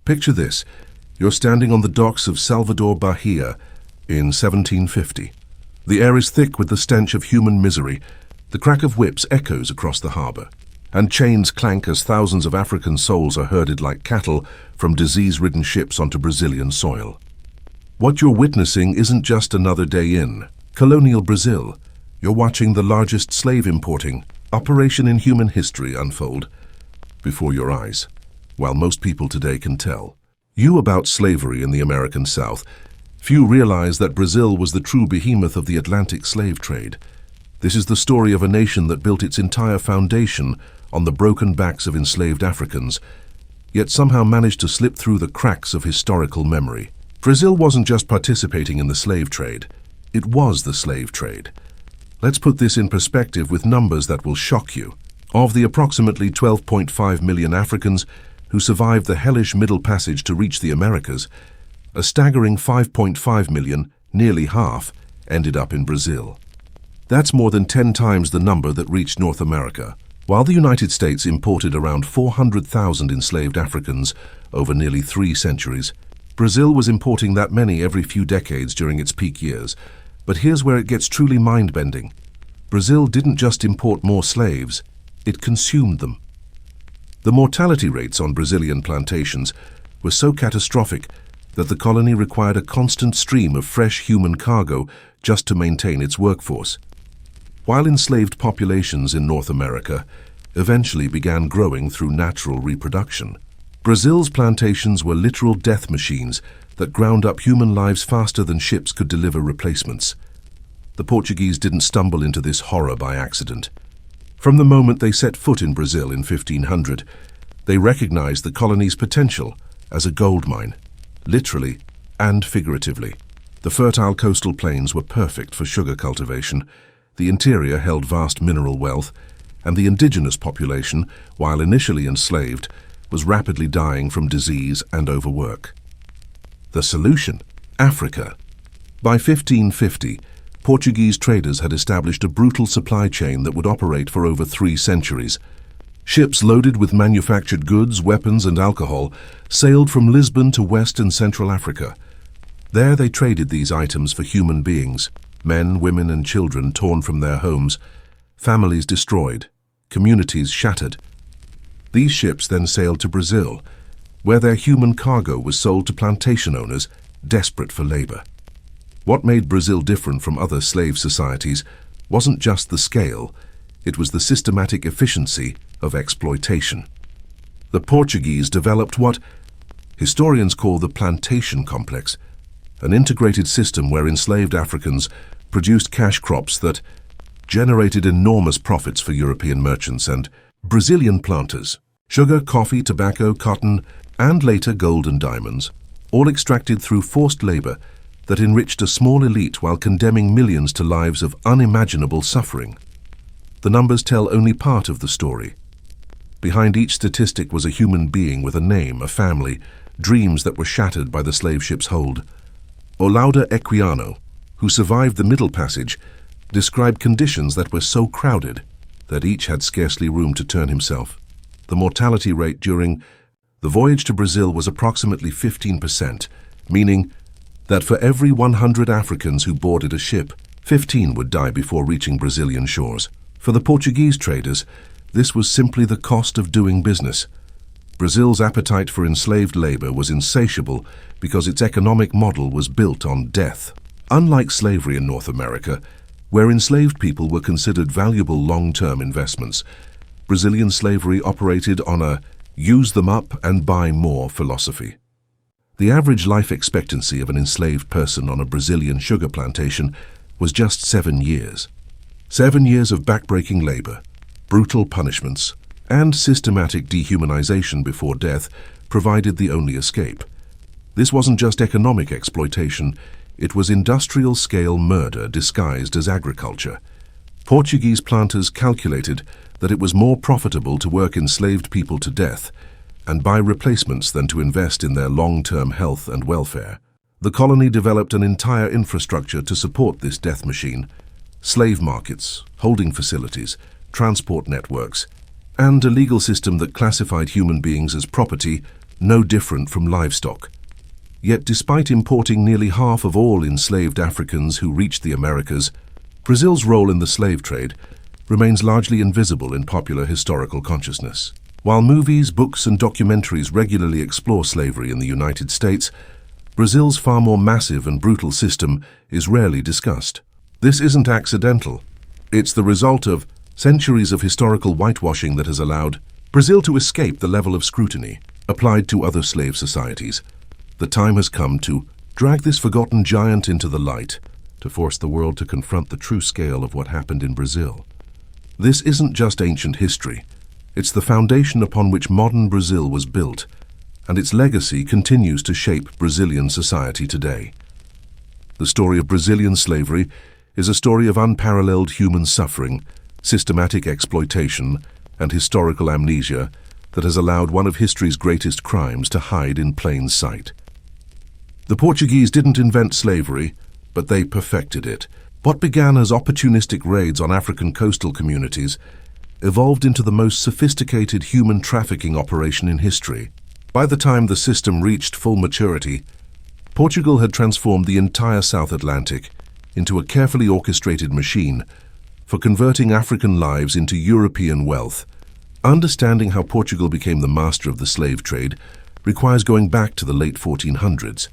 Picture this. You're standing on the docks of Salvador Bahia in 1750. The air is thick with the stench of human misery. The crack of whips echoes across the harbor, and chains clank as thousands of African souls are herded like cattle from disease-ridden ships onto Brazilian soil. What you're witnessing isn't just another day in colonial Brazil. You're watching the largest slave importing operation in human history unfold before your eyes, while most people today can tell you about slavery in the American South. Few realize that Brazil was the true behemoth of the Atlantic slave trade. This is the story of a nation that built its entire foundation on the broken backs of enslaved Africans, yet somehow managed to slip through the cracks of historical memory. Brazil wasn't just participating in the slave trade, it was the slave trade. Let's put this in perspective with numbers that will shock you. Of the approximately 12.5 million Africans who survived the hellish Middle Passage to reach the Americas, a staggering 5.5 million, nearly half, ended up in Brazil. That's more than 10 times the number that reached North America. While the United States imported around 400,000 enslaved Africans over nearly 3 centuries, Brazil was importing that many every few decades during its peak years. But here's where it gets truly mind-bending. Brazil didn't just import more slaves, it consumed them. The mortality rates on Brazilian plantations were so catastrophic that the colony required a constant stream of fresh human cargo just to maintain its workforce. While enslaved populations in North America eventually began growing through natural reproduction, Brazil's plantations were literal death machines that ground up human lives faster than ships could deliver replacements. The Portuguese didn't stumble into this horror by accident. From the moment they set foot in Brazil in 1500, they recognized the colony's potential as a gold mine, literally and figuratively. The fertile coastal plains were perfect for sugar cultivation, the interior held vast mineral wealth, and the indigenous population, while initially enslaved, was rapidly dying from disease and overwork. The solution? Africa. By 1550, Portuguese traders had established a brutal supply chain that would operate for over 3 centuries. Ships loaded with manufactured goods, weapons, and alcohol sailed from Lisbon to West and Central Africa. There they traded these items for human beings, men, women, and children torn from their homes, families destroyed, communities shattered. These ships then sailed to Brazil, where their human cargo was sold to plantation owners desperate for labor. What made Brazil different from other slave societies wasn't just the scale, it was the systematic efficiency of exploitation. The Portuguese developed what historians call the plantation complex, an integrated system where enslaved Africans produced cash crops that generated enormous profits for European merchants and Brazilian planters. Sugar, coffee, tobacco, cotton, and later gold and diamonds, all extracted through forced labor that enriched a small elite while condemning millions to lives of unimaginable suffering. The numbers tell only part of the story. Behind each statistic was a human being with a name, a family, dreams that were shattered by the slave ship's hold. Olaudah Equiano, who survived the Middle Passage, described conditions that were so crowded that each had scarcely room to turn himself. The mortality rate during the voyage to Brazil was approximately 15%, meaning that for every 100 Africans who boarded a ship, 15 would die before reaching Brazilian shores. For the Portuguese traders, this was simply the cost of doing business. Brazil's appetite for enslaved labor was insatiable because its economic model was built on death. Unlike slavery in North America, where enslaved people were considered valuable long-term investments, Brazilian slavery operated on a use them up and buy more philosophy. The average life expectancy of an enslaved person on a Brazilian sugar plantation was just 7 years. 7 years of backbreaking labor, brutal punishments, and systematic dehumanization before death provided the only escape. This wasn't just economic exploitation, it was industrial-scale murder disguised as agriculture. Portuguese planters calculated that it was more profitable to work enslaved people to death and buy replacements than to invest in their long-term health and welfare. The colony developed an entire infrastructure to support this death machine: slave markets, holding facilities, transport networks, and a legal system that classified human beings as property no different from livestock. Yet despite importing nearly half of all enslaved Africans who reached the Americas, Brazil's role in the slave trade remains largely invisible in popular historical consciousness. While movies, books, and documentaries regularly explore slavery in the United States, Brazil's far more massive and brutal system is rarely discussed. This isn't accidental. It's the result of centuries of historical whitewashing that has allowed Brazil to escape the level of scrutiny applied to other slave societies. The time has come to drag this forgotten giant into the light, to force the world to confront the true scale of what happened in Brazil. This isn't just ancient history. It's the foundation upon which modern Brazil was built, and its legacy continues to shape Brazilian society today. The story of Brazilian slavery is a story of unparalleled human suffering, systematic exploitation, and historical amnesia that has allowed one of history's greatest crimes to hide in plain sight. The Portuguese didn't invent slavery, but they perfected it. What began as opportunistic raids on African coastal communities evolved into the most sophisticated human trafficking operation in history. By the time the system reached full maturity, Portugal had transformed the entire South Atlantic into a carefully orchestrated machine for converting African lives into European wealth. Understanding how Portugal became the master of the slave trade requires going back to the late 1400s.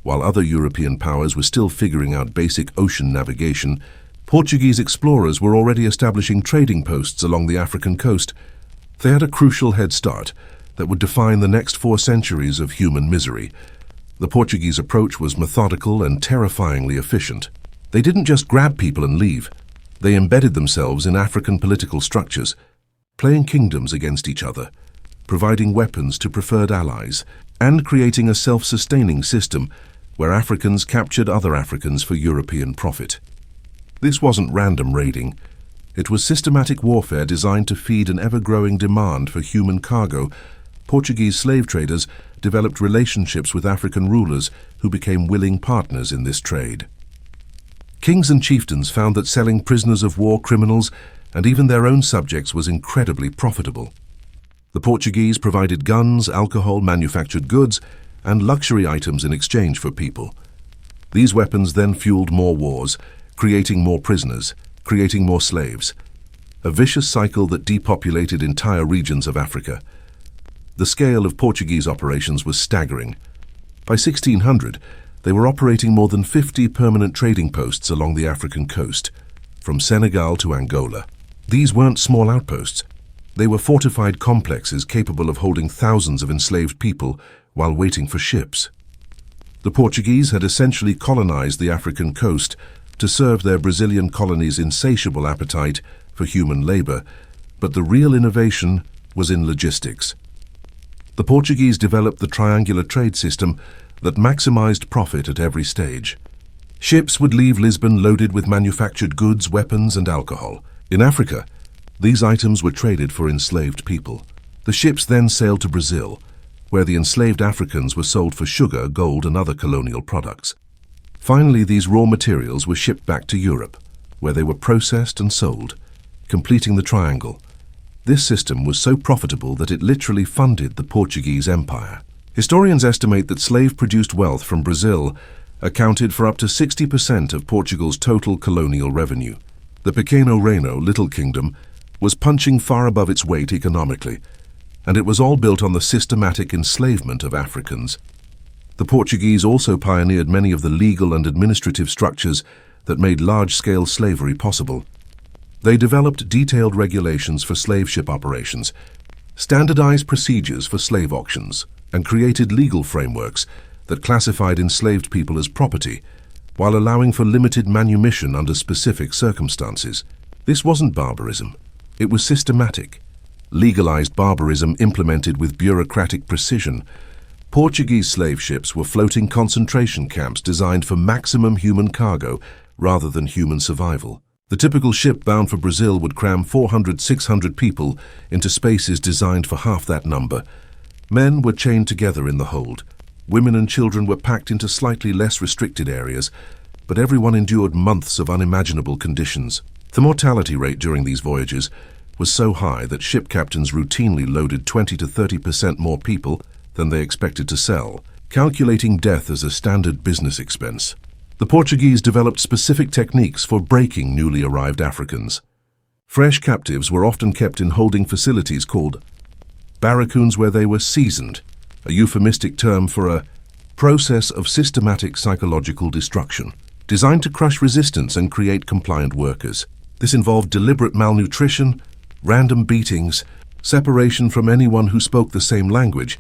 While other European powers were still figuring out basic ocean navigation, Portuguese explorers were already establishing trading posts along the African coast. They had a crucial head start that would define the next 4 centuries of human misery. The Portuguese approach was methodical and terrifyingly efficient. They didn't just grab people and leave. They embedded themselves in African political structures, playing kingdoms against each other, providing weapons to preferred allies, and creating a self-sustaining system where Africans captured other Africans for European profit. This wasn't random raiding. It was systematic warfare designed to feed an ever-growing demand for human cargo. Portuguese slave traders developed relationships with African rulers who became willing partners in this trade. Kings and chieftains found that selling prisoners of war, criminals, and even their own subjects was incredibly profitable. The Portuguese provided guns, alcohol, manufactured goods, and luxury items in exchange for people. These weapons then fueled more wars, creating more prisoners, creating more slaves. A vicious cycle that depopulated entire regions of Africa. The scale of Portuguese operations was staggering. By 1600, they were operating more than 50 permanent trading posts along the African coast, from Senegal to Angola. These weren't small outposts. They were fortified complexes capable of holding thousands of enslaved people while waiting for ships. The Portuguese had essentially colonized the African coast to serve their Brazilian colonies' insatiable appetite for human labor, but the real innovation was in logistics. The Portuguese developed the triangular trade system that maximized profit at every stage. Ships would leave Lisbon loaded with manufactured goods, weapons, and alcohol. In Africa, these items were traded for enslaved people. The ships then sailed to Brazil, where the enslaved Africans were sold for sugar, gold, and other colonial products. Finally, these raw materials were shipped back to Europe, where they were processed and sold, completing the triangle. This system was so profitable that it literally funded the Portuguese Empire. Historians estimate that slave-produced wealth from Brazil accounted for up to 60% of Portugal's total colonial revenue. The Pequeno Reino, Little Kingdom, was punching far above its weight economically, and it was all built on the systematic enslavement of Africans. The Portuguese also pioneered many of the legal and administrative structures that made large-scale slavery possible. They developed detailed regulations for slave ship operations, standardized procedures for slave auctions, and created legal frameworks that classified enslaved people as property, while allowing for limited manumission under specific circumstances. This wasn't barbarism. It was systematic. Legalized barbarism implemented with bureaucratic precision. Portuguese slave ships were floating concentration camps designed for maximum human cargo rather than human survival. The typical ship bound for Brazil would cram 400–600 people into spaces designed for half that number. Men were chained together in the hold. Women and children were packed into slightly less restricted areas, but everyone endured months of unimaginable conditions. The mortality rate during these voyages was so high that ship captains routinely loaded 20–30% more people than they expected to sell, calculating death as a standard business expense. The Portuguese developed specific techniques for breaking newly arrived Africans. Fresh captives were often kept in holding facilities called barracoons, where they were seasoned, a euphemistic term for a process of systematic psychological destruction, designed to crush resistance and create compliant workers. This involved deliberate malnutrition, random beatings, separation from anyone who spoke the same language,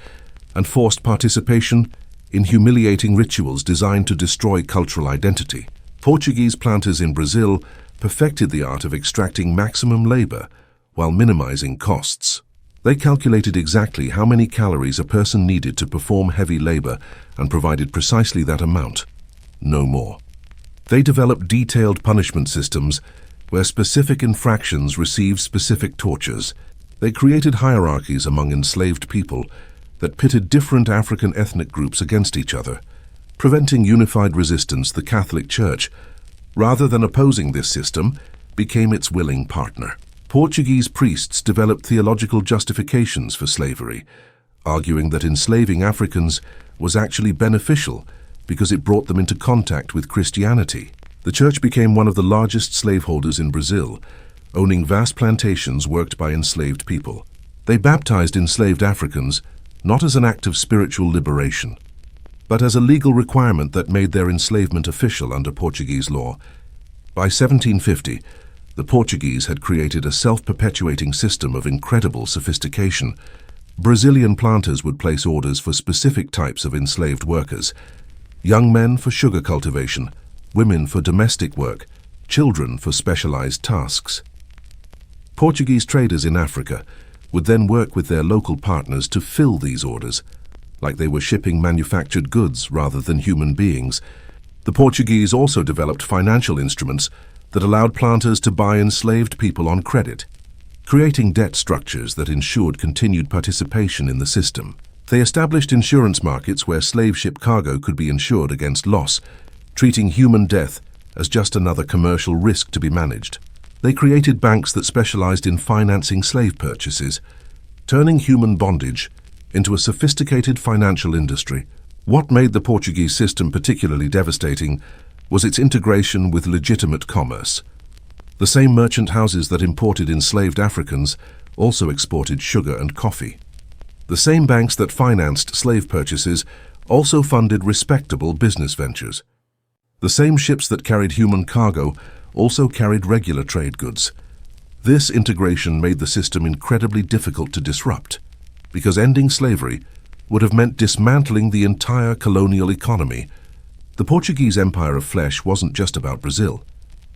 and forced participation in humiliating rituals designed to destroy cultural identity. Portuguese planters in Brazil perfected the art of extracting maximum labor while minimizing costs. They calculated exactly how many calories a person needed to perform heavy labor and provided precisely that amount, no more. They developed detailed punishment systems where specific infractions received specific tortures. They created hierarchies among enslaved people that pitted different African ethnic groups against each other. Preventing unified resistance, the Catholic Church, rather than opposing this system, became its willing partner. Portuguese priests developed theological justifications for slavery, arguing that enslaving Africans was actually beneficial because it brought them into contact with Christianity. The church became one of the largest slaveholders in Brazil, owning vast plantations worked by enslaved people. They baptized enslaved Africans not as an act of spiritual liberation, but as a legal requirement that made their enslavement official under Portuguese law. By 1750, the Portuguese had created a self-perpetuating system of incredible sophistication. Brazilian planters would place orders for specific types of enslaved workers: young men for sugar cultivation, women for domestic work, children for specialized tasks. Portuguese traders in Africa would then work with their local partners to fill these orders, like they were shipping manufactured goods rather than human beings. The Portuguese also developed financial instruments that allowed planters to buy enslaved people on credit, creating debt structures that ensured continued participation in the system. They established insurance markets where slave ship cargo could be insured against loss, treating human death as just another commercial risk to be managed. They created banks that specialized in financing slave purchases, turning human bondage into a sophisticated financial industry. What made the Portuguese system particularly devastating was its integration with legitimate commerce. The same merchant houses that imported enslaved Africans also exported sugar and coffee. The same banks that financed slave purchases also funded respectable business ventures. The same ships that carried human cargo also carried regular trade goods. This integration made the system incredibly difficult to disrupt, because ending slavery would have meant dismantling the entire colonial economy. The Portuguese Empire of Flesh wasn't just about Brazil.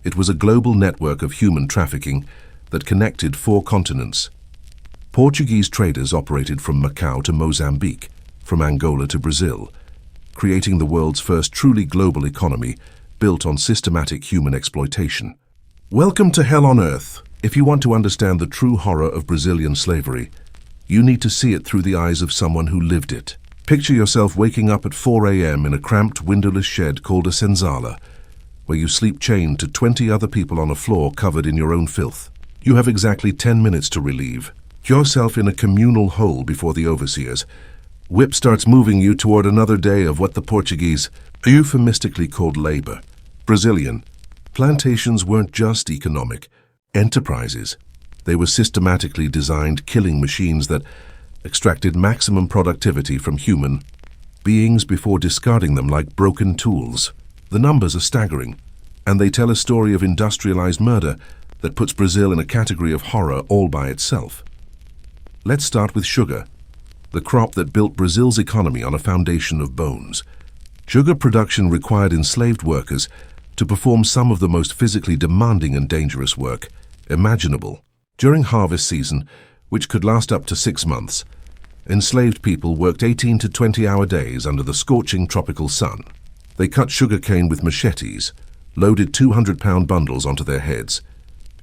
It was a global network of human trafficking that connected 4 continents. Portuguese traders operated from Macau to Mozambique, from Angola to Brazil, creating the world's first truly global economy built on systematic human exploitation. Welcome to Hell on Earth. If you want to understand the true horror of Brazilian slavery, you need to see it through the eyes of someone who lived it. Picture yourself waking up at 4 a.m. in a cramped, windowless shed called a senzala, where you sleep chained to 20 other people on a floor covered in your own filth. You have exactly 10 minutes to relieve yourself in a communal hole before the overseers. Whip starts moving you toward another day of what the Portuguese euphemistically called labor. Brazilian plantations weren't just economic enterprises. They were systematically designed killing machines that extracted maximum productivity from human beings before discarding them like broken tools. The numbers are staggering, and they tell a story of industrialized murder that puts Brazil in a category of horror all by itself. Let's start with sugar, the crop that built Brazil's economy on a foundation of bones. Sugar production required enslaved workers to perform some of the most physically demanding and dangerous work imaginable. During harvest season, which could last up to 6 months, enslaved people worked 18 to 20-hour days under the scorching tropical sun. They cut sugarcane with machetes, loaded 200-pound bundles onto their heads,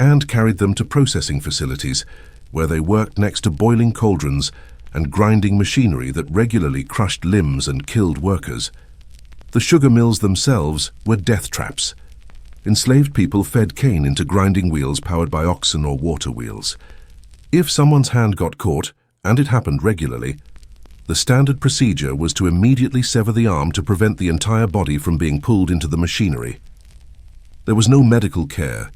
and carried them to processing facilities where they worked next to boiling cauldrons and grinding machinery that regularly crushed limbs and killed workers. The sugar mills themselves were death traps. Enslaved people fed cane into grinding wheels powered by oxen or water wheels. If someone's hand got caught, and it happened regularly, The standard procedure was to immediately sever the arm to prevent the entire body from being pulled into the machinery. There was no medical care,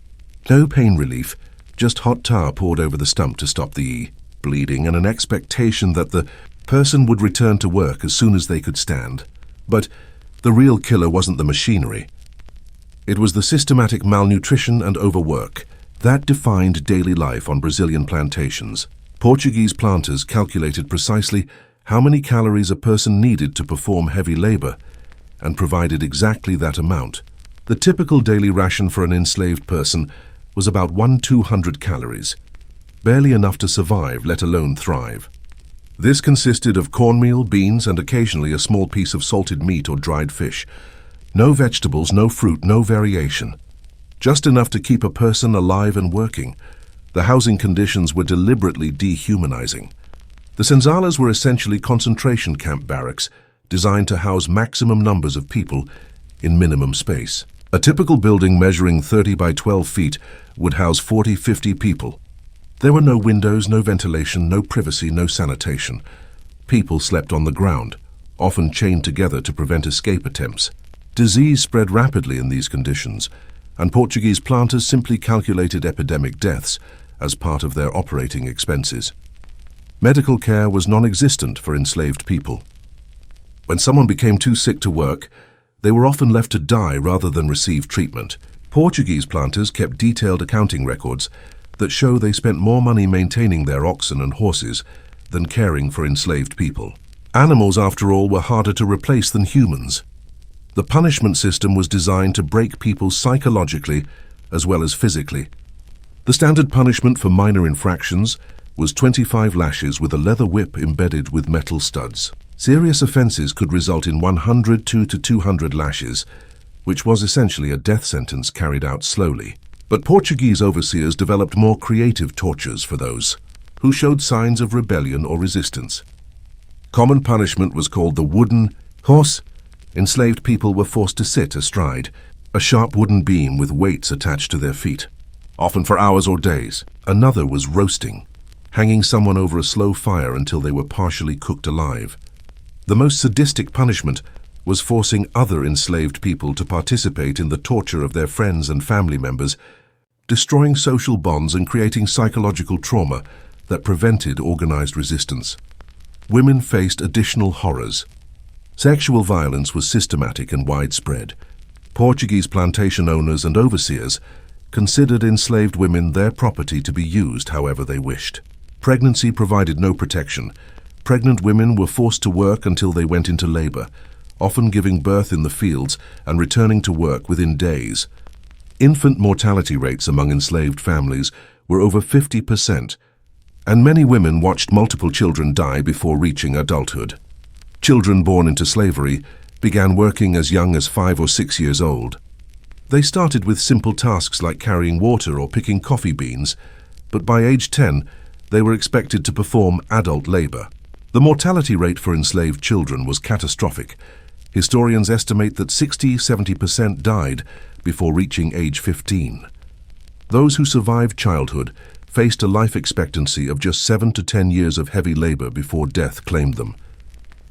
no pain relief, just hot tar poured over the stump to stop the bleeding and an expectation that the person would return to work as soon as they could stand. But the real killer wasn't the machinery. It was the systematic malnutrition and overwork that defined daily life on Brazilian plantations. Portuguese planters calculated precisely how many calories a person needed to perform heavy labor and provided exactly that amount. The typical daily ration for an enslaved person was about 100–200 calories, barely enough to survive, let alone thrive. This consisted of cornmeal, beans, and occasionally a small piece of salted meat or dried fish. No vegetables, no fruit, no variation. Just enough to keep a person alive and working. The housing conditions were deliberately dehumanizing. The senzalas were essentially concentration camp barracks designed to house maximum numbers of people in minimum space. A typical building measuring 30 by 12 feet would house 40–50 people. There were no windows, no ventilation, no privacy, no sanitation. People slept on the ground, often chained together to prevent escape attempts. Disease spread rapidly in these conditions, and Portuguese planters simply calculated epidemic deaths as part of their operating expenses. Medical care was non-existent for enslaved people. When someone became too sick to work, they were often left to die rather than receive treatment. Portuguese planters kept detailed accounting records that show they spent more money maintaining their oxen and horses than caring for enslaved people. Animals, after all, were harder to replace than humans. The punishment system was designed to break people psychologically as well as physically. The standard punishment for minor infractions was 25 lashes with a leather whip embedded with metal studs. Serious offenses could result in 102 to 200 lashes, which was essentially a death sentence carried out slowly. But Portuguese overseers developed more creative tortures for those who showed signs of rebellion or resistance. Common punishment was called the wooden horse. Enslaved people were forced to sit astride a sharp wooden beam with weights attached to their feet, often for hours or days. Another was roasting, hanging someone over a slow fire until they were partially cooked alive. The most sadistic punishment was forcing other enslaved people to participate in the torture of their friends and family members, destroying social bonds and creating psychological trauma that prevented organized resistance. Women faced additional horrors. Sexual violence was systematic and widespread. Portuguese plantation owners and overseers considered enslaved women their property to be used however they wished. Pregnancy provided no protection. Pregnant women were forced to work until they went into labor, often giving birth in the fields and returning to work within days. Infant mortality rates among enslaved families were over 50%, and many women watched multiple children die before reaching adulthood. Children born into slavery began working as young as 5 or 6 years old. They started with simple tasks like carrying water or picking coffee beans, but by age 10, they were expected to perform adult labor. The mortality rate for enslaved children was catastrophic. Historians estimate that 60–70% died before reaching age 15. Those who survived childhood faced a life expectancy of just 7 to 10 years of heavy labor before death claimed them.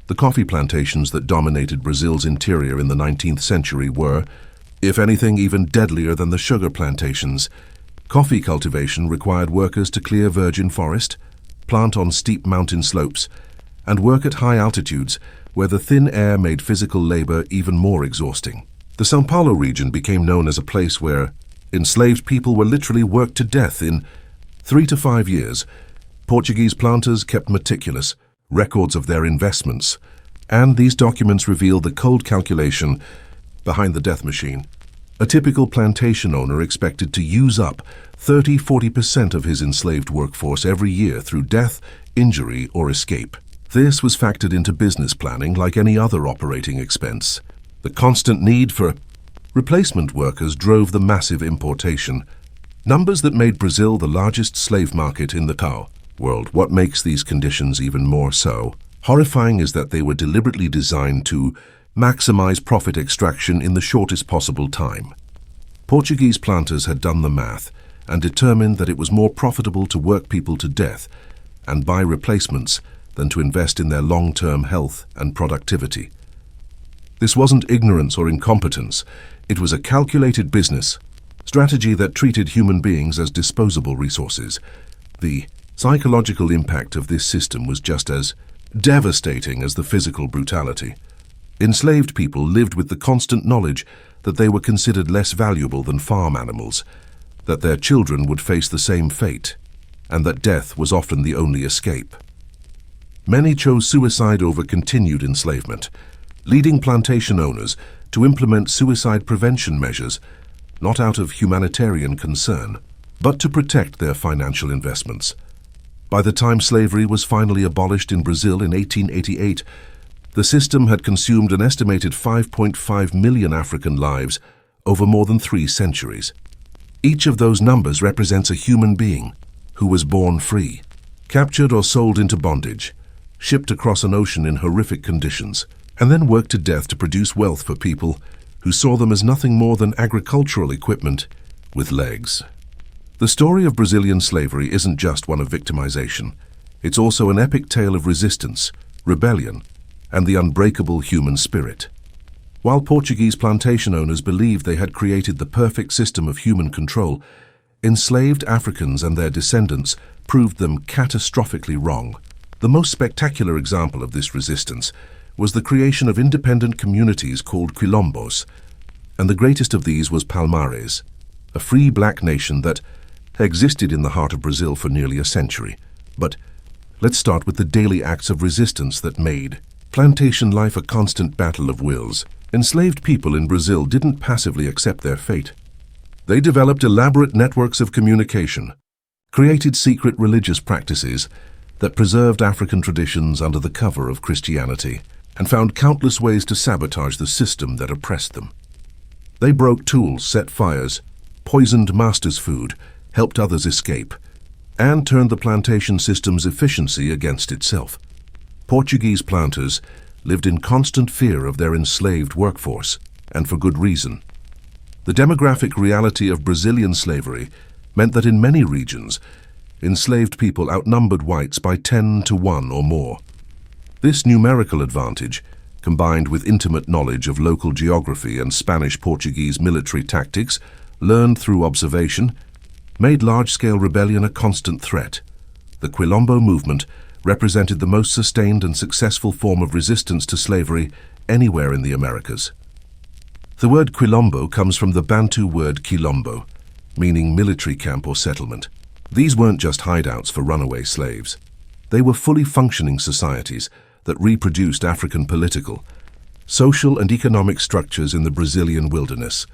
The coffee plantations that dominated Brazil's interior in the 19th century were, if anything, even deadlier than the sugar plantations. Coffee cultivation required workers to clear virgin forest, plant on steep mountain slopes, and work at high altitudes where the thin air made physical labor even more exhausting. The São Paulo region became known as a place where enslaved people were literally worked to death in 3 to 5 years. Portuguese planters kept meticulous records of their investments, and these documents reveal the cold calculation behind the death machine. A typical plantation owner expected to use up 30–40% of his enslaved workforce every year through death, injury, or escape. This was factored into business planning like any other operating expense. The constant need for replacement workers drove the massive importation, numbers that made Brazil the largest slave market in the world. What makes these conditions even more so horrifying is that they were deliberately designed to maximize profit extraction in the shortest possible time. Portuguese planters had done the math and determined that it was more profitable to work people to death and buy replacements than to invest in their long-term health and productivity. This wasn't ignorance or incompetence. It was a calculated business strategy that treated human beings as disposable resources. The psychological impact of this system was just as devastating as the physical brutality. Enslaved people lived with the constant knowledge that they were considered less valuable than farm animals, that their children would face the same fate, and that death was often the only escape. Many chose suicide over continued enslavement, leading plantation owners to implement suicide prevention measures not out of humanitarian concern, but to protect their financial investments. By the time slavery was finally abolished in Brazil in 1888, the system had consumed an estimated 5.5 million African lives over more than 3 centuries. Each of those numbers represents a human being who was born free, captured or sold into bondage, shipped across an ocean in horrific conditions, and then worked to death to produce wealth for people who saw them as nothing more than agricultural equipment with legs. The story of Brazilian slavery isn't just one of victimization. It's also an epic tale of resistance, rebellion, and the unbreakable human spirit. While Portuguese plantation owners believed they had created the perfect system of human control, enslaved Africans and their descendants proved them catastrophically wrong. The most spectacular example of this resistance was the creation of independent communities called Quilombos, and the greatest of these was Palmares, a free black nation that existed in the heart of Brazil for nearly a century. But let's start with the daily acts of resistance that made plantation life a constant battle of wills. Enslaved people in Brazil didn't passively accept their fate. They developed elaborate networks of communication, created secret religious practices that preserved African traditions under the cover of Christianity, and found countless ways to sabotage the system that oppressed them. They broke tools, set fires, poisoned masters' food, helped others escape, and turned the plantation system's efficiency against itself. Portuguese planters lived in constant fear of their enslaved workforce, and for good reason. The demographic reality of Brazilian slavery meant that in many regions, enslaved people outnumbered whites by 10 to 1 or more. This numerical advantage, combined with intimate knowledge of local geography and Spanish-Portuguese military tactics learned through observation, made large-scale rebellion a constant threat. The Quilombo movement represented the most sustained and successful form of resistance to slavery anywhere in the Americas. The word Quilombo comes from the Bantu word Quilombo, meaning military camp or settlement. These weren't just hideouts for runaway slaves. They were fully functioning societies that reproduced African political, social and economic structures in the Brazilian wilderness.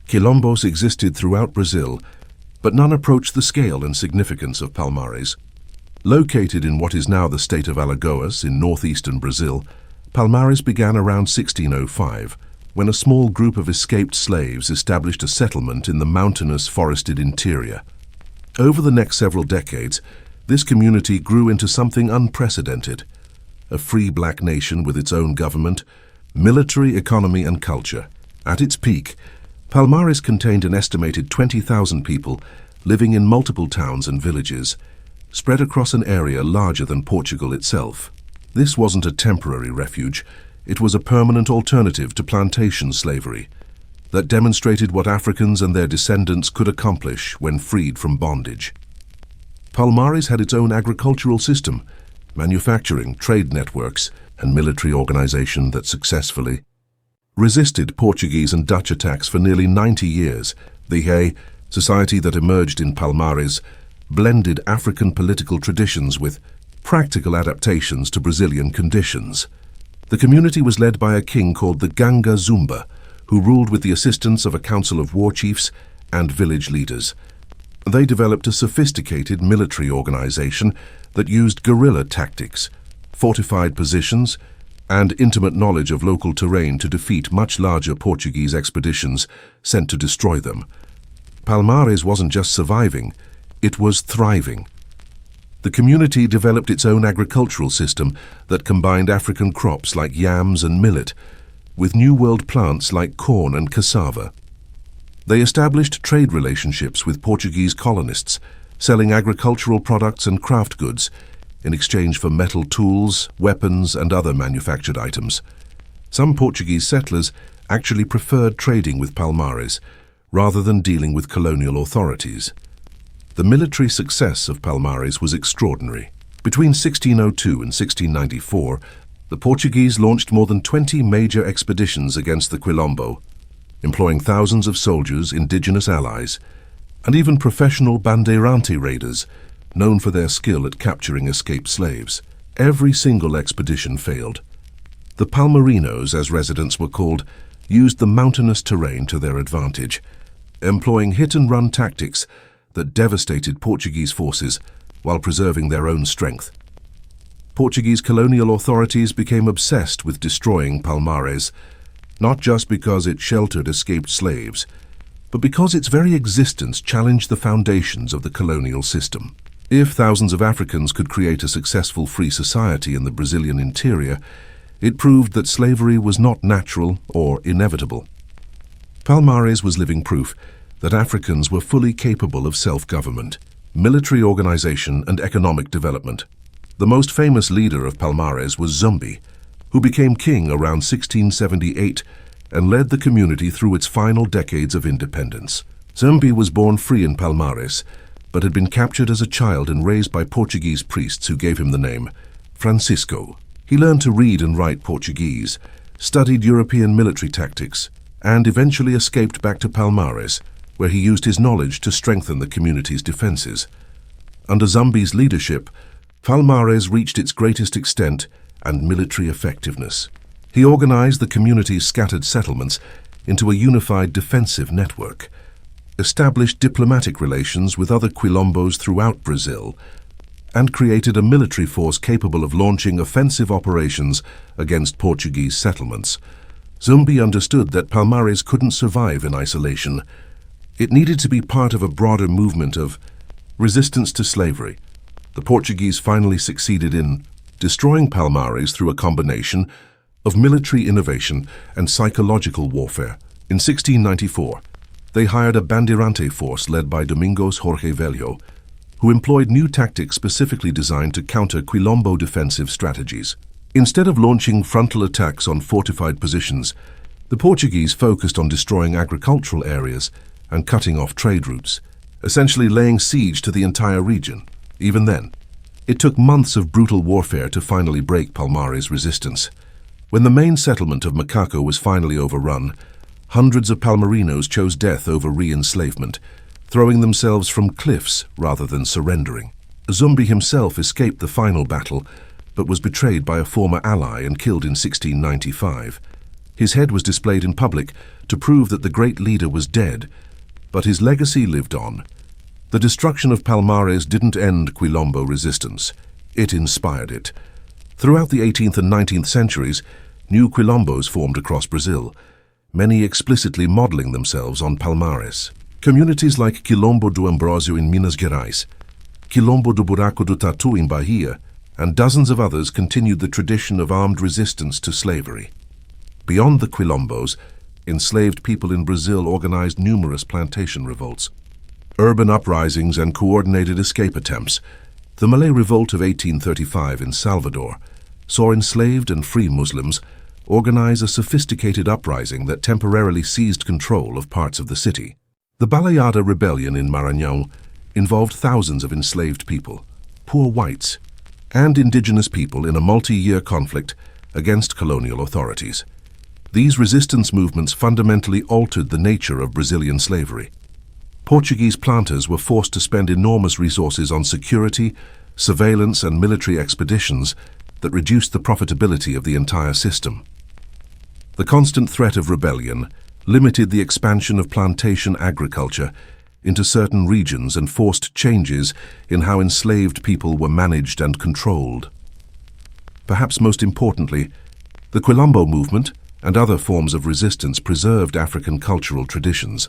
Quilombos existed throughout Brazil, but none approached the scale and significance of Palmares. Located in what is now the state of Alagoas in northeastern Brazil, Palmares began around 1605, when a small group of escaped slaves established a settlement in the mountainous, forested interior. Over the next several decades, this community grew into something unprecedented: a free black nation with its own government, military, economy, and culture. At its peak, Palmares contained an estimated 20,000 people living in multiple towns and villages, spread across an area larger than Portugal itself. This wasn't a temporary refuge, it was a permanent alternative to plantation slavery that demonstrated what Africans and their descendants could accomplish when freed from bondage. Palmares had its own agricultural system, manufacturing, trade networks, and military organization that successfully resisted Portuguese and Dutch attacks for nearly 90 years. The society that emerged in Palmares blended African political traditions with practical adaptations to Brazilian conditions. The community was led by a king called the Ganga Zumba, who ruled with the assistance of a council of war chiefs and village leaders. They developed a sophisticated military organization that used guerrilla tactics, fortified positions, and intimate knowledge of local terrain to defeat much larger Portuguese expeditions sent to destroy them. Palmares wasn't just surviving, it was thriving. The community developed its own agricultural system that combined African crops like yams and millet with New World plants like corn and cassava. They established trade relationships with Portuguese colonists, selling agricultural products and craft goods, in exchange for metal tools, weapons, and other manufactured items. Some Portuguese settlers actually preferred trading with Palmares rather than dealing with colonial authorities. The military success of Palmares was extraordinary. Between 1602 and 1694, the Portuguese launched more than 20 major expeditions against the Quilombo, employing thousands of soldiers, indigenous allies, and even professional bandeirante raiders, known for their skill at capturing escaped slaves. Every single expedition failed. The Palmarinos, as residents were called, used the mountainous terrain to their advantage, employing hit-and-run tactics that devastated Portuguese forces while preserving their own strength. Portuguese colonial authorities became obsessed with destroying Palmares, not just because it sheltered escaped slaves, but because its very existence challenged the foundations of the colonial system. If thousands of Africans could create a successful free society in the Brazilian interior, it proved that slavery was not natural or inevitable. Palmares was living proof that Africans were fully capable of self-government, military organization, and economic development. The most famous leader of Palmares was Zumbi, who became king around 1678 and led the community through its final decades of independence. Zumbi was born free in Palmares, but had been captured as a child and raised by Portuguese priests who gave him the name Francisco. He learned to read and write Portuguese, studied European military tactics, and eventually escaped back to Palmares, where he used his knowledge to strengthen the community's defenses. Under Zumbi's leadership, Palmares reached its greatest extent and military effectiveness. He organized the community's scattered settlements into a unified defensive network, established diplomatic relations with other Quilombos throughout Brazil, and created a military force capable of launching offensive operations against Portuguese settlements. Zumbi understood that Palmares couldn't survive in isolation. It needed to be part of a broader movement of resistance to slavery. The Portuguese finally succeeded in destroying Palmares through a combination of military innovation and psychological warfare. In 1694, they hired a bandeirante force led by Domingos Jorge Velho, who employed new tactics specifically designed to counter Quilombo defensive strategies. Instead of launching frontal attacks on fortified positions, the Portuguese focused on destroying agricultural areas and cutting off trade routes, essentially laying siege to the entire region. Even then, it took months of brutal warfare to finally break Palmares' resistance. When the main settlement of Macaco was finally overrun, hundreds of Palmarinos chose death over re-enslavement, throwing themselves from cliffs rather than surrendering. Zumbi himself escaped the final battle, but was betrayed by a former ally and killed in 1695. His head was displayed in public to prove that the great leader was dead, but his legacy lived on. The destruction of Palmares didn't end Quilombo resistance. It inspired it. Throughout the 18th and 19th centuries, new Quilombos formed across Brazil, many explicitly modeling themselves on Palmares. Communities like Quilombo do Ambrósio in Minas Gerais, Quilombo do Buraco do Tatu in Bahia, and dozens of others continued the tradition of armed resistance to slavery. Beyond the Quilombos, enslaved people in Brazil organized numerous plantation revolts, urban uprisings, and coordinated escape attempts. The Malay Revolt of 1835 in Salvador saw enslaved and free Muslims organize a sophisticated uprising that temporarily seized control of parts of the city. The Baleada Rebellion in Maranhão involved thousands of enslaved people, poor whites, and indigenous people in a multi-year conflict against colonial authorities. These resistance movements fundamentally altered the nature of Brazilian slavery. Portuguese planters were forced to spend enormous resources on security, surveillance, and military expeditions that reduced the profitability of the entire system. The constant threat of rebellion limited the expansion of plantation agriculture into certain regions and forced changes in how enslaved people were managed and controlled. Perhaps most importantly, the Quilombo movement and other forms of resistance preserved African cultural traditions,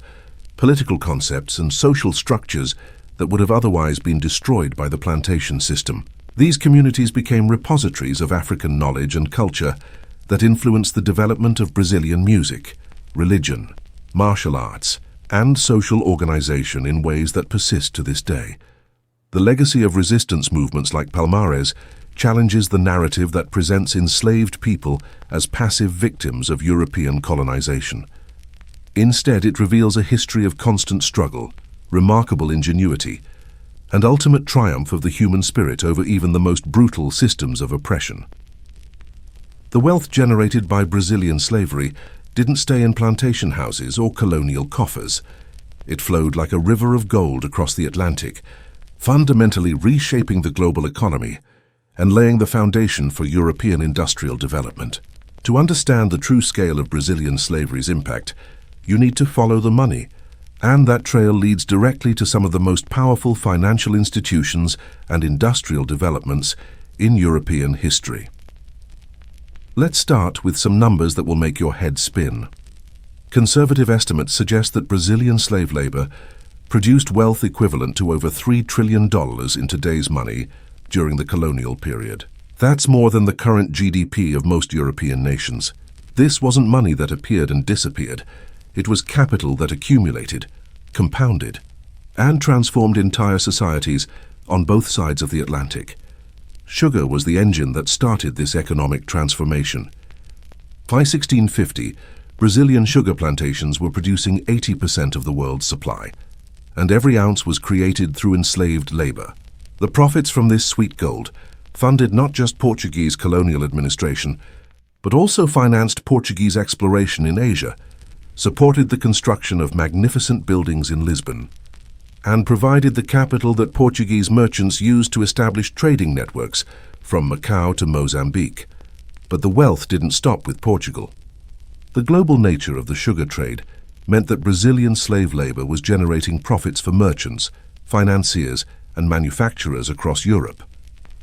political concepts, and social structures that would have otherwise been destroyed by the plantation system. These communities became repositories of African knowledge and culture that influenced the development of Brazilian music, religion, martial arts, and social organization in ways that persist to this day. The legacy of resistance movements like Palmares challenges the narrative that presents enslaved people as passive victims of European colonization. Instead, it reveals a history of constant struggle, remarkable ingenuity, and ultimate triumph of the human spirit over even the most brutal systems of oppression. The wealth generated by Brazilian slavery didn't stay in plantation houses or colonial coffers. It flowed like a river of gold across the Atlantic, fundamentally reshaping the global economy and laying the foundation for European industrial development. To understand the true scale of Brazilian slavery's impact, you need to follow the money, and that trail leads directly to some of the most powerful financial institutions and industrial developments in European history. Let's start with some numbers that will make your head spin. Conservative estimates suggest that Brazilian slave labor produced wealth equivalent to over $3 trillion in today's money during the colonial period. That's more than the current GDP of most European nations. This wasn't money that appeared and disappeared. It was capital that accumulated, compounded, and transformed entire societies on both sides of the Atlantic. Sugar was the engine that started this economic transformation. By 1650, Brazilian sugar plantations were producing 80% of the world's supply, and every ounce was created through enslaved labor. The profits from this sweet gold funded not just Portuguese colonial administration, but also financed Portuguese exploration in Asia, supported the construction of magnificent buildings in Lisbon, and provided the capital that Portuguese merchants used to establish trading networks from Macau to Mozambique. But the wealth didn't stop with Portugal. The global nature of the sugar trade meant that Brazilian slave labor was generating profits for merchants, financiers, and manufacturers across Europe.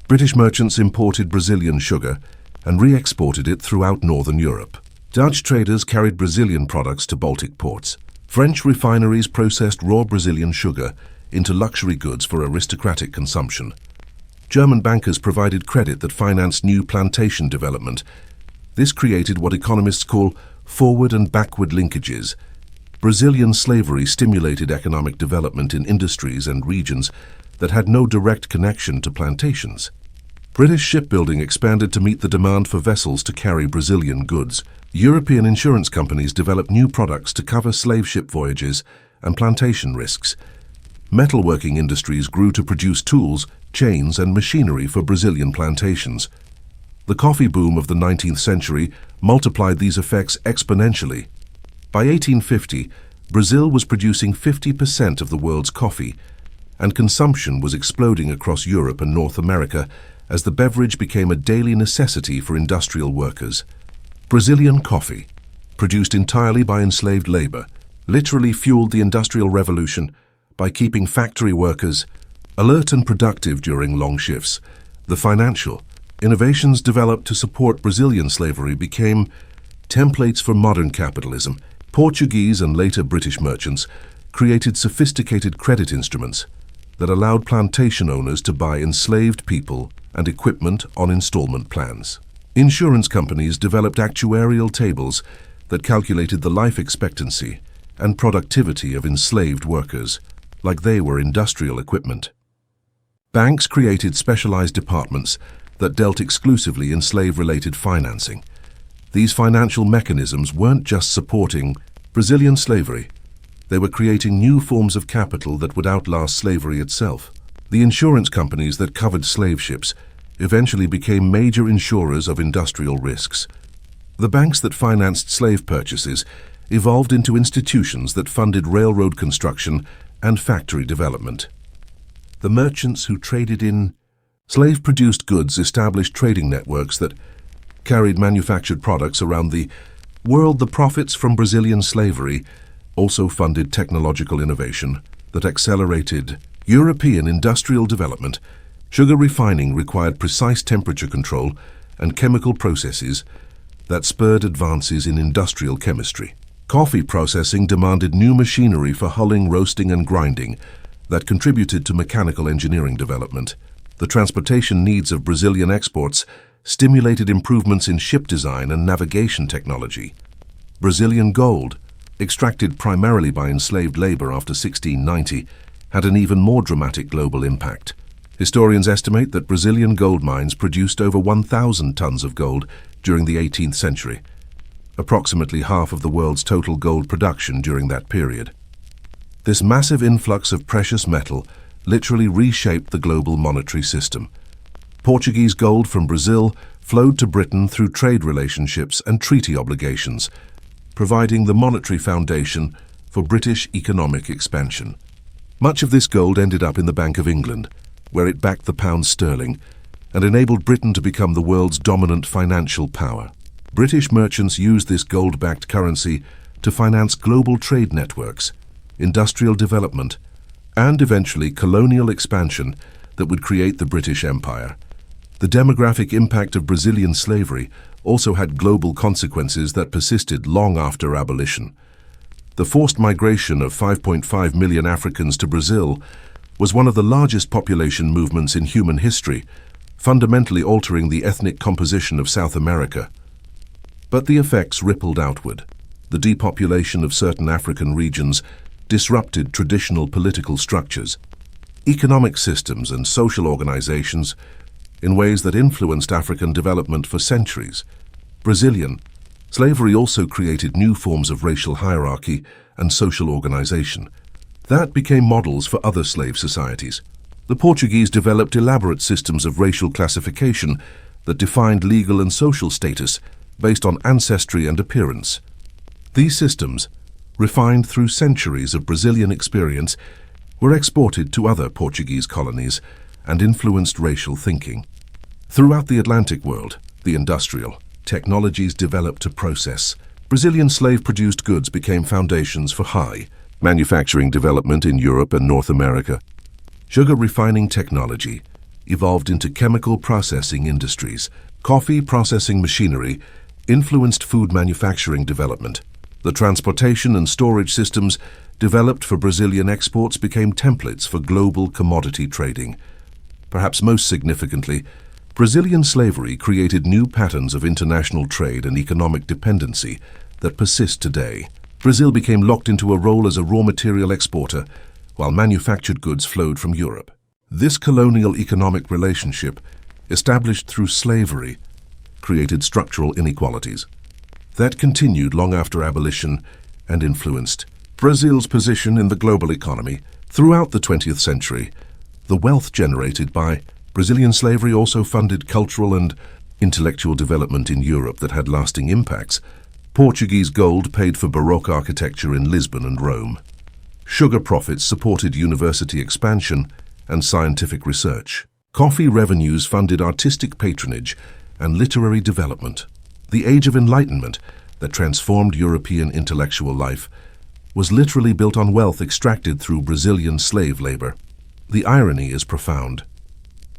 British merchants imported Brazilian sugar and re-exported it throughout northern Europe. Dutch traders carried Brazilian products to Baltic ports. French refineries processed raw Brazilian sugar into luxury goods for aristocratic consumption. German bankers provided credit that financed new plantation development. This created what economists call forward and backward linkages. Brazilian slavery stimulated economic development in industries and regions that had no direct connection to plantations. British shipbuilding expanded to meet the demand for vessels to carry Brazilian goods. European insurance companies developed new products to cover slave ship voyages and plantation risks. Metalworking industries grew to produce tools, chains, and machinery for Brazilian plantations. The coffee boom of the 19th century multiplied these effects exponentially. By 1850, Brazil was producing 50% of the world's coffee, and consumption was exploding across Europe and North America as the beverage became a daily necessity for industrial workers. Brazilian coffee, produced entirely by enslaved labor, literally fueled the Industrial Revolution by keeping factory workers alert and productive during long shifts. The financial innovations developed to support Brazilian slavery became templates for modern capitalism. Portuguese and later British merchants created sophisticated credit instruments that allowed plantation owners to buy enslaved people and equipment on installment plans. Insurance companies developed actuarial tables that calculated the life expectancy and productivity of enslaved workers, like they were industrial equipment. Banks created specialized departments that dealt exclusively in slave-related financing. These financial mechanisms weren't just supporting Brazilian slavery, they were creating new forms of capital that would outlast slavery itself. The insurance companies that covered slave ships eventually became major insurers of industrial risks. The banks that financed slave purchases evolved into institutions that funded railroad construction and factory development. The merchants who traded in slave-produced goods established trading networks that carried manufactured products around the world. The profits from Brazilian slavery also funded technological innovation that accelerated European industrial development. Sugar refining required precise temperature control and chemical processes that spurred advances in industrial chemistry. Coffee processing demanded new machinery for hulling, roasting, and grinding that contributed to mechanical engineering development. The transportation needs of Brazilian exports stimulated improvements in ship design and navigation technology. Brazilian gold, extracted primarily by enslaved labor after 1690, had an even more dramatic global impact. Historians estimate that Brazilian gold mines produced over 1,000 tons of gold during the 18th century, approximately half of the world's total gold production during that period. This massive influx of precious metal literally reshaped the global monetary system. Portuguese gold from Brazil flowed to Britain through trade relationships and treaty obligations, providing the monetary foundation for British economic expansion. Much of this gold ended up in the Bank of England, where it backed the pound sterling and enabled Britain to become the world's dominant financial power. British merchants used this gold-backed currency to finance global trade networks, industrial development, and eventually colonial expansion that would create the British Empire. The demographic impact of Brazilian slavery also had global consequences that persisted long after abolition. The forced migration of 5.5 million Africans to Brazil was one of the largest population movements in human history, fundamentally altering the ethnic composition of South America. But the effects rippled outward. The depopulation of certain African regions disrupted traditional political structures, economic systems, and social organizations in ways that influenced African development for centuries. Brazilian slavery also created new forms of racial hierarchy and social organization that became models for other slave societies. The Portuguese developed elaborate systems of racial classification that defined legal and social status based on ancestry and appearance. These systems, refined through centuries of Brazilian experience, were exported to other Portuguese colonies and influenced racial thinking. Throughout the Atlantic world, the industrial technologies developed to process Brazilian slave-produced goods became foundations for high manufacturing development in Europe and North America. Sugar refining technology evolved into chemical processing industries. Coffee processing machinery influenced food manufacturing development. The transportation and storage systems developed for Brazilian exports became templates for global commodity trading. Perhaps most significantly, Brazilian slavery created new patterns of international trade and economic dependency that persist today. Brazil became locked into a role as a raw material exporter, while manufactured goods flowed from Europe. This colonial economic relationship, established through slavery, created structural inequalities that continued long after abolition and influenced Brazil's position in the global economy. Throughout the 20th century, the wealth generated by Brazilian slavery also funded cultural and intellectual development in Europe that had lasting impacts. Portuguese gold paid for Baroque architecture in Lisbon and Rome. Sugar profits supported university expansion and scientific research. Coffee revenues funded artistic patronage and literary development. The Age of Enlightenment that transformed European intellectual life was literally built on wealth extracted through Brazilian slave labor. The irony is profound.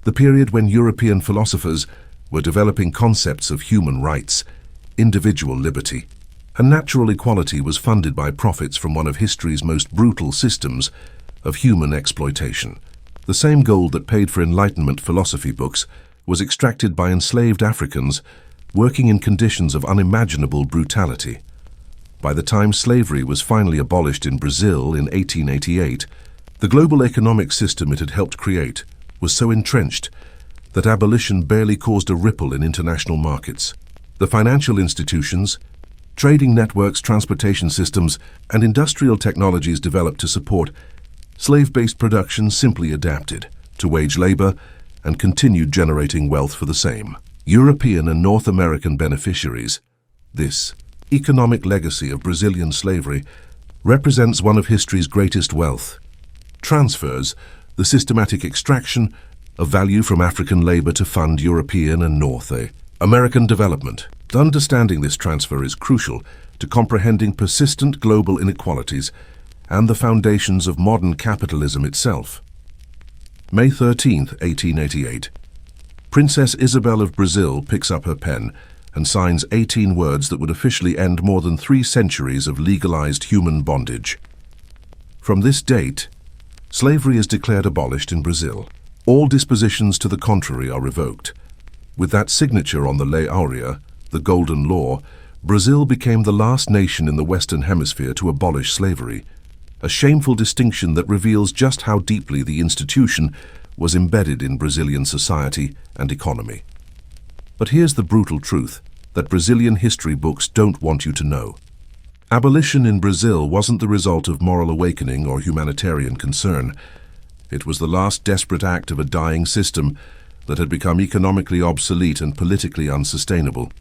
The period when European philosophers were developing concepts of human rights, individual liberty, and natural equality was funded by profits from one of history's most brutal systems of human exploitation. The same gold that paid for Enlightenment philosophy books was extracted by enslaved Africans working in conditions of unimaginable brutality. By the time slavery was finally abolished in Brazil in 1888, the global economic system it had helped create was so entrenched that abolition barely caused a ripple in international markets. The financial institutions, trading networks, transportation systems, and industrial technologies developed to support slave-based production simply adapted to wage labor and continued generating wealth for the same. European and North American beneficiaries. This economic legacy of Brazilian slavery represents one of history's greatest wealth transfers, the systematic extraction of value from African labor to fund European and North American development. Understanding this transfer is crucial to comprehending persistent global inequalities and the foundations of modern capitalism itself. May 13, 1888. Princess Isabel of Brazil picks up her pen and signs 18 words that would officially end more than 3 centuries of legalized human bondage. From this date, slavery is declared abolished in Brazil. All dispositions to the contrary are revoked. With that signature on the Lei Áurea, the Golden Law, Brazil became the last nation in the Western Hemisphere to abolish slavery, a shameful distinction that reveals just how deeply the institution was embedded in Brazilian society and economy. But here's the brutal truth that Brazilian history books don't want you to know. Abolition in Brazil wasn't the result of moral awakening or humanitarian concern. It was the last desperate act of a dying system that had become economically obsolete and politically unsustainable.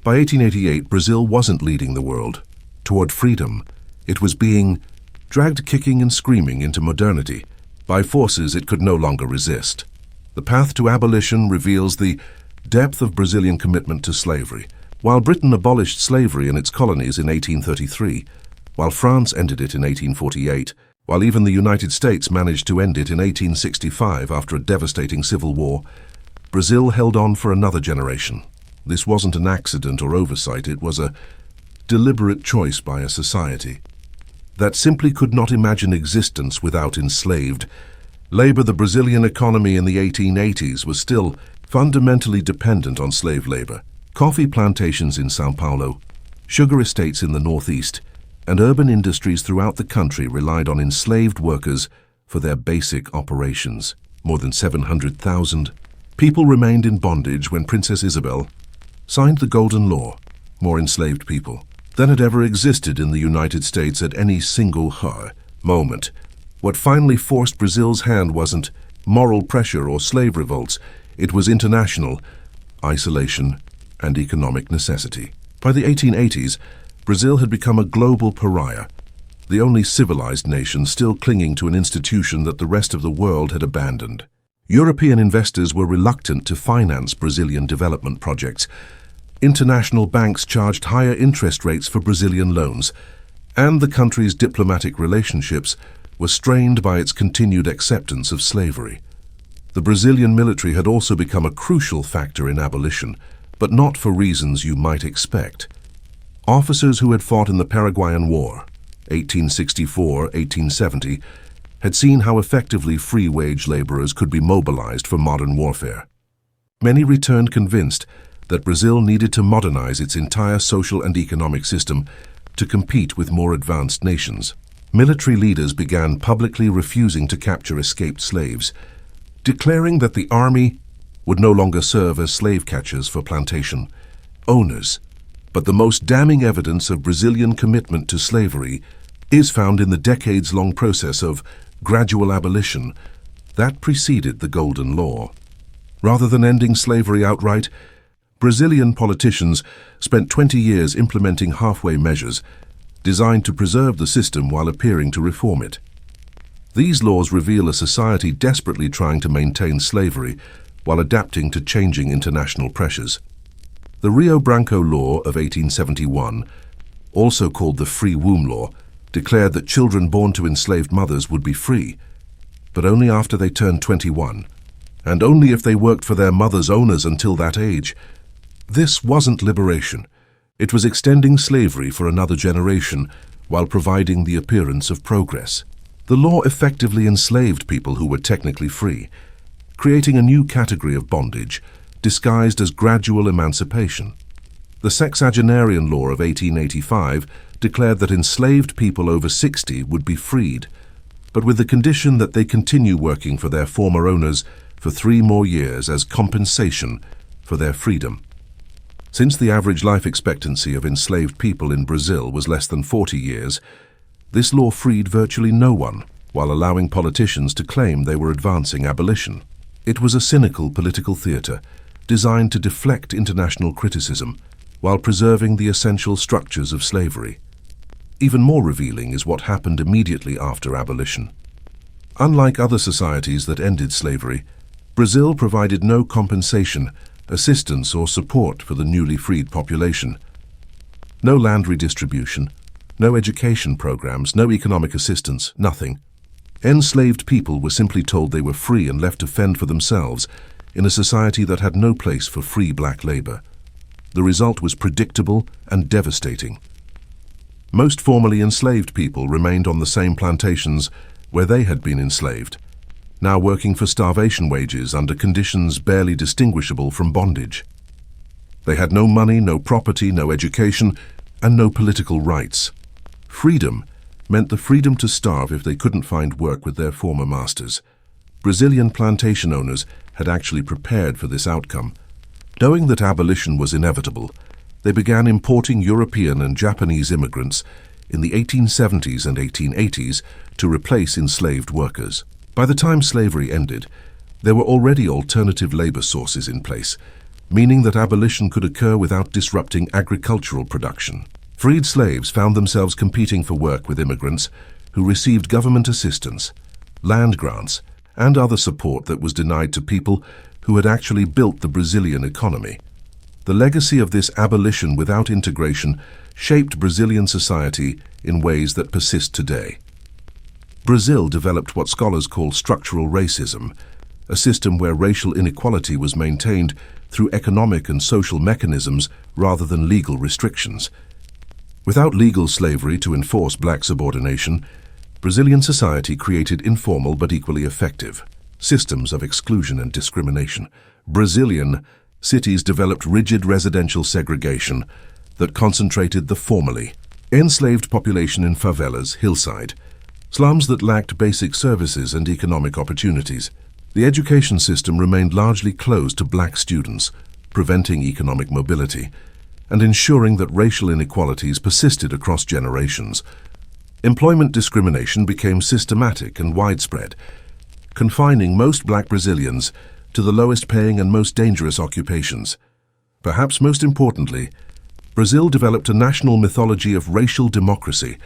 By 1888, Brazil wasn't leading the world toward freedom. It was being dragged kicking and screaming into modernity by forces it could no longer resist. The path to abolition reveals the depth of Brazilian commitment to slavery. While Britain abolished slavery in its colonies in 1833, while France ended it in 1848, while even the United States managed to end it in 1865 after a devastating civil war, Brazil held on for another generation. This wasn't an accident or oversight, it was a deliberate choice by a society that simply could not imagine existence without enslaved labor. The Brazilian economy in the 1880s was still fundamentally dependent on slave labor. Coffee plantations in São Paulo, sugar estates in the northeast, and urban industries throughout the country relied on enslaved workers for their basic operations. More than 700,000 people remained in bondage when Princess Isabel signed the Golden Law. More enslaved people than had ever existed in the United States at any single moment. What finally forced Brazil's hand wasn't moral pressure or slave revolts, it was international isolation and economic necessity. By the 1880s, Brazil had become a global pariah, the only civilized nation still clinging to an institution that the rest of the world had abandoned. European investors were reluctant to finance Brazilian development projects. International banks charged higher interest rates for Brazilian loans, and the country's diplomatic relationships were strained by its continued acceptance of slavery. The Brazilian military had also become a crucial factor in abolition, but not for reasons you might expect. Officers who had fought in the Paraguayan War, 1864-1870, had seen how effectively free-wage laborers could be mobilized for modern warfare. Many returned convinced that Brazil needed to modernize its entire social and economic system to compete with more advanced nations. Military leaders began publicly refusing to capture escaped slaves, declaring that the army would no longer serve as slave catchers for plantation owners. But the most damning evidence of Brazilian commitment to slavery is found in the decades-long process of gradual abolition that preceded the Golden Law. Rather than ending slavery outright, Brazilian politicians spent 20 years implementing halfway measures designed to preserve the system while appearing to reform it. These laws reveal a society desperately trying to maintain slavery while adapting to changing international pressures. The Rio Branco Law of 1871, also called the Free Womb Law, declared that children born to enslaved mothers would be free, but only after they turned 21, and only if they worked for their mother's owners until that age. This wasn't liberation. It was extending slavery for another generation while providing the appearance of progress. The law effectively enslaved people who were technically free, creating a new category of bondage, disguised as gradual emancipation. The sexagenarian law of 1885 declared that enslaved people over 60 would be freed, but with the condition that they continue working for their former owners for 3 more years as compensation for their freedom. Since the average life expectancy of enslaved people in Brazil was less than 40 years, this law freed virtually no one, while allowing politicians to claim they were advancing abolition. It was a cynical political theater designed to deflect international criticism while preserving the essential structures of slavery. Even more revealing is what happened immediately after abolition. Unlike other societies that ended slavery, Brazil provided no compensation, assistance, or support for the newly freed population. No land redistribution, no education programs, no economic assistance, nothing. Enslaved people were simply told they were free and left to fend for themselves in a society that had no place for free black labor. The result was predictable and devastating. Most formerly enslaved people remained on the same plantations where they had been enslaved, now working for starvation wages under conditions barely distinguishable from bondage. They had no money, no property, no education, and no political rights. Freedom meant the freedom to starve if they couldn't find work with their former masters. Brazilian plantation owners had actually prepared for this outcome. Knowing that abolition was inevitable, they began importing European and Japanese immigrants in the 1870s and 1880s to replace enslaved workers. By the time slavery ended, there were already alternative labor sources in place, meaning that abolition could occur without disrupting agricultural production. Freed slaves found themselves competing for work with immigrants who received government assistance, land grants, and other support that was denied to people who had actually built the Brazilian economy. The legacy of this abolition without integration shaped Brazilian society in ways that persist today. Brazil developed what scholars call structural racism, a system where racial inequality was maintained through economic and social mechanisms rather than legal restrictions. Without legal slavery to enforce black subordination, Brazilian society created informal but equally effective systems of exclusion and discrimination. Brazilian cities developed rigid residential segregation that concentrated the formerly enslaved population in favelas, hillside, slums that lacked basic services and economic opportunities. The education system remained largely closed to black students, preventing economic mobility and ensuring that racial inequalities persisted across generations. Employment discrimination became systematic and widespread, confining most black Brazilians to the lowest paying and most dangerous occupations. Perhaps most importantly, Brazil developed a national mythology of racial democracy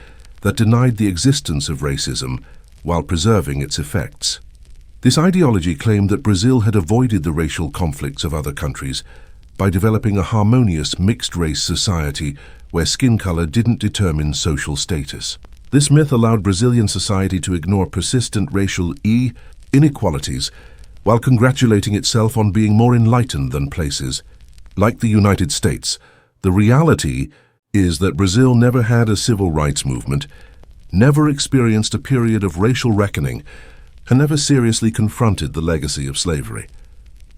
that denied the existence of racism while preserving its effects. This ideology claimed that Brazil had avoided the racial conflicts of other countries by developing a harmonious mixed-race society where skin color didn't determine social status. This myth allowed Brazilian society to ignore persistent racial inequalities while congratulating itself on being more enlightened than places like the United States. The reality is that Brazil never had a civil rights movement, never experienced a period of racial reckoning, and never seriously confronted the legacy of slavery.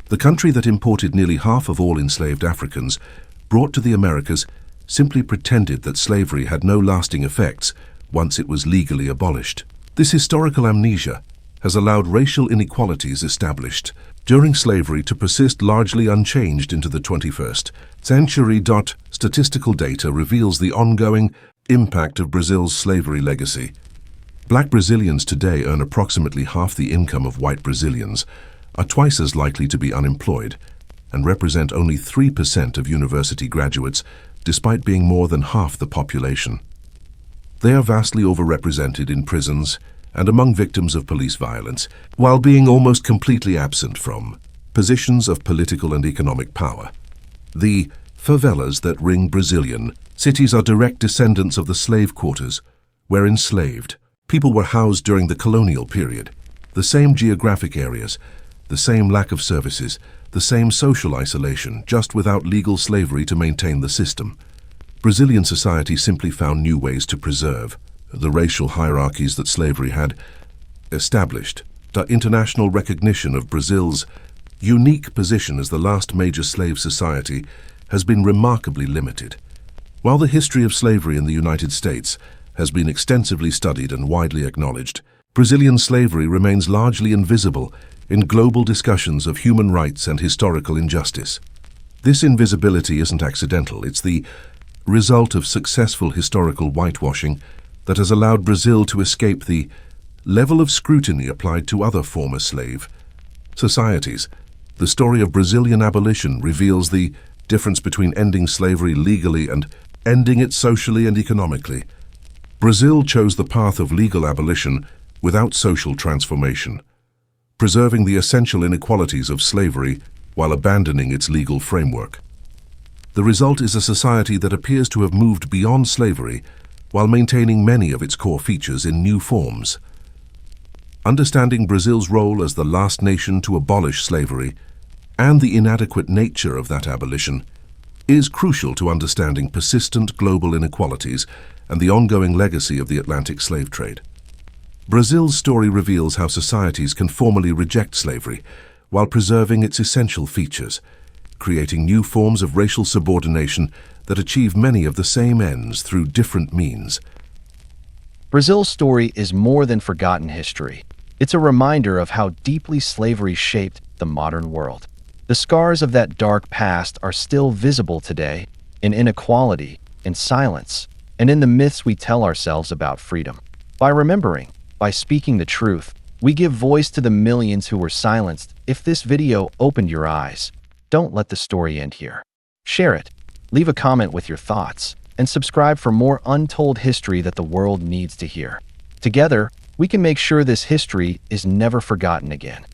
The country that imported nearly half of all enslaved Africans brought to the Americas simply pretended that slavery had no lasting effects once it was legally abolished. This historical amnesia has allowed racial inequalities established during slavery to persist largely unchanged into the 21st century. Statistical data reveals the ongoing impact of Brazil's slavery legacy. Black Brazilians today earn approximately half the income of white Brazilians, are twice as likely to be unemployed, and represent only 3% of university graduates, despite being more than half the population. They are vastly overrepresented in prisons and among victims of police violence, while being almost completely absent from positions of political and economic power. The favelas that ring Brazilian cities are direct descendants of the slave quarters, where enslaved people were housed during the colonial period. The same geographic areas, the same lack of services, the same social isolation, just without legal slavery to maintain the system. Brazilian society simply found new ways to preserve the racial hierarchies that slavery had established. The international recognition of Brazil's unique position as the last major slave society has been remarkably limited. While the history of slavery in the United States has been extensively studied and widely acknowledged, Brazilian slavery remains largely invisible in global discussions of human rights and historical injustice. This invisibility isn't accidental. It's the result of successful historical whitewashing that has allowed Brazil to escape the level of scrutiny applied to other former slave societies. The story of Brazilian abolition reveals the difference between ending slavery legally and ending it socially and economically. Brazil chose the path of legal abolition without social transformation, preserving the essential inequalities of slavery while abandoning its legal framework. The result is a society that appears to have moved beyond slavery while maintaining many of its core features in new forms. Understanding Brazil's role as the last nation to abolish slavery and the inadequate nature of that abolition is crucial to understanding persistent global inequalities and the ongoing legacy of the Atlantic slave trade. Brazil's story reveals how societies can formally reject slavery while preserving its essential features, creating new forms of racial subordination that achieve many of the same ends through different means. Brazil's story is more than forgotten history. It's a reminder of how deeply slavery shaped the modern world. The scars of that dark past are still visible today, in inequality, in silence, and in the myths we tell ourselves about freedom. By remembering, by speaking the truth, we give voice to the millions who were silenced. If this video opened your eyes, don't let the story end here. Share it, leave a comment with your thoughts, and subscribe for more untold history that the world needs to hear. Together, we can make sure this history is never forgotten again.